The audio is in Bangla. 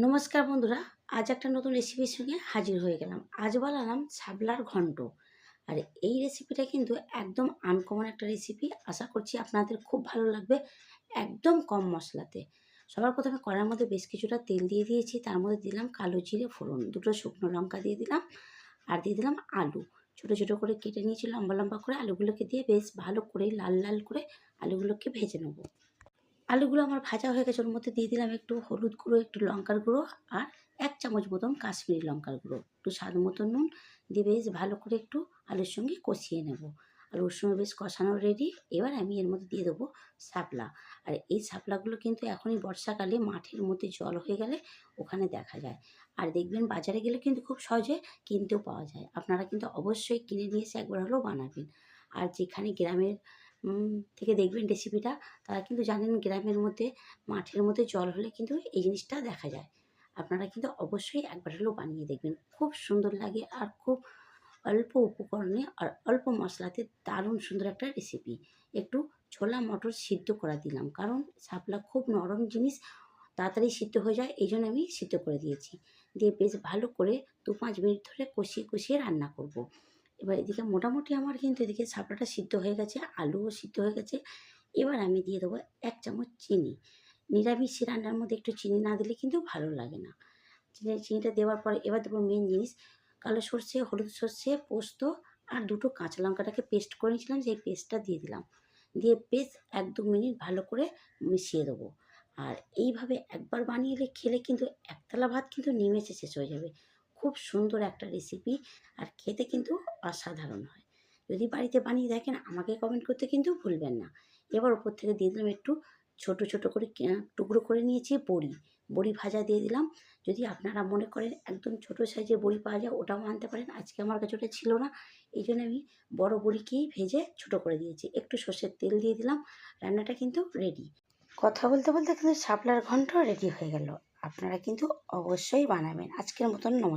নমস্কার বন্ধুরা, আজ একটা নতুন রেসিপির সঙ্গে হাজির হয়ে গেলাম। আজ বানালাম শাপলার ঘন্ট। আর এই রেসিপিটা কিন্তু একদম আনকমন একটা রেসিপি। আশা করছি আপনাদের খুব ভালো লাগবে, একদম কম মশলাতে। সবার প্রথমে কড়াইয়ের মধ্যে বেশ কিছুটা তেল দিয়ে দিয়েছি, তার মধ্যে দিলাম কালো জিরে ফোড়ন, দুটো শুকনো লঙ্কা দিয়ে দিলাম, আর দিয়ে দিলাম আলু। ছোটো ছোটো করে কেটে নিয়েছি লম্বা লম্বা করে, আলুগুলোকে দিয়ে বেশ ভালো করে লাল লাল করে আলুগুলোকে ভেজে নেবো। আলুগুলো আমার ভাজা হয়ে গেছে, ওর মধ্যে দিয়ে দিলাম একটু হলুদ গুঁড়ো, একটু লঙ্কার গুঁড়ো, আর 1 চামচ মতন কাশ্মীরি লঙ্কার গুঁড়ো, একটু স্বাদ মতো নুন দিয়ে বেশ ভালো করে একটু আলুর সঙ্গে কষিয়ে নেব। আর ওর সঙ্গে বেশ কষানো রেডি। এবার আমি এর মধ্যে দিয়ে দেবো শাপলা। আর এই শাপলাগুলো কিন্তু এখনই বর্ষাকালে মাঠের মধ্যে জল হয়ে গেলে ওখানে দেখা যায়। আর দেখবেন বাজারে গেলে কিন্তু খুব সহজে কিনতেও পাওয়া যায়। আপনারা কিন্তু অবশ্যই কিনে নিয়ে এসে একবার হলেও বানাবেন। আর যেখানে গ্রামের থেকে দেখবেন রেসিপিটা, তারা কিন্তু জানেন গ্রামের মধ্যে মাঠের মধ্যে জল হলে কিন্তু এই জিনিসটা দেখা যায়। আপনারা কিন্তু অবশ্যই একবার হলেও বানিয়ে দেখবেন, খুব সুন্দর লাগে। আর খুব অল্প উপকরণে আর অল্প মশলাতে দারুণ সুন্দর একটা রেসিপি। একটু ছোলা মটর সিদ্ধ করা দিলাম, কারণ শাপলা খুব নরম জিনিস, তাড়াতাড়ি সিদ্ধ হয়ে যায়, এই জন্য আমি সিদ্ধ করে দিয়েছি। দিয়ে বেশ ভালো করে 2-5 মিনিট ধরে কষিয়ে কষিয়ে রান্না করব। এবার এদিকে মোটামুটি আমার কিন্তু এদিকে শাপলাটা সিদ্ধ হয়ে গেছে, আলুও সিদ্ধ হয়ে গেছে। এবার আমি দিয়ে দেবো 1 চামচ চিনি। নিরামিষি রান্নার মধ্যে একটু চিনি না দিলে কিন্তু ভালো লাগে না। চিনিটা দেওয়ার পরে এবার দেবো মেন জিনিস, কালো সর্ষে, হলুদ সর্ষে, পোস্ত আর 2টো কাঁচা লঙ্কাটাকে পেস্ট করে নিয়েছিলাম, সেই পেস্টটা দিয়ে দিলাম। দিয়ে বেশ 1-2 মিনিট ভালো করে মিশিয়ে দেবো। আর এইভাবে একবার বানিয়ে খেলে কিন্তু একতলা ভাত কিন্তু নিমেষে শেষ হয়ে যাবে। খুব সুন্দর একটা রেসিপি, আর খেতে কিন্তু অসাধারণ হয়। যদি বাড়িতে বানিয়ে দেখেন আমাকে কমেন্ট করতে কিন্তু ভুলবেন না। এবার ওপর থেকে দিয়ে দিলাম একটু ছোট ছোট করে টুকরো করে নিয়েছি বড়ি। বড়ি ভাজা দিয়ে দিলাম। যদি আপনারা মনে করেন একদম ছোটো সাইজের বড়ি পাওয়া যায়, ওটাও আনতে পারেন। আজকে আমার কাছে ওটা ছিল না, এই জন্য আমি বড় বড়িকেই ভেজে ছোটো করে দিয়েছি। একটু সর্ষের তেল দিয়ে দিলাম। রান্নাটা কিন্তু রেডি। কথা বলতে বলতে কিন্তু শাপলার ঘন্ট রেডি হয়ে গেল। আপনারা কিন্তু অবশ্যই বানাবেন। আজকের মতন নমস্কার।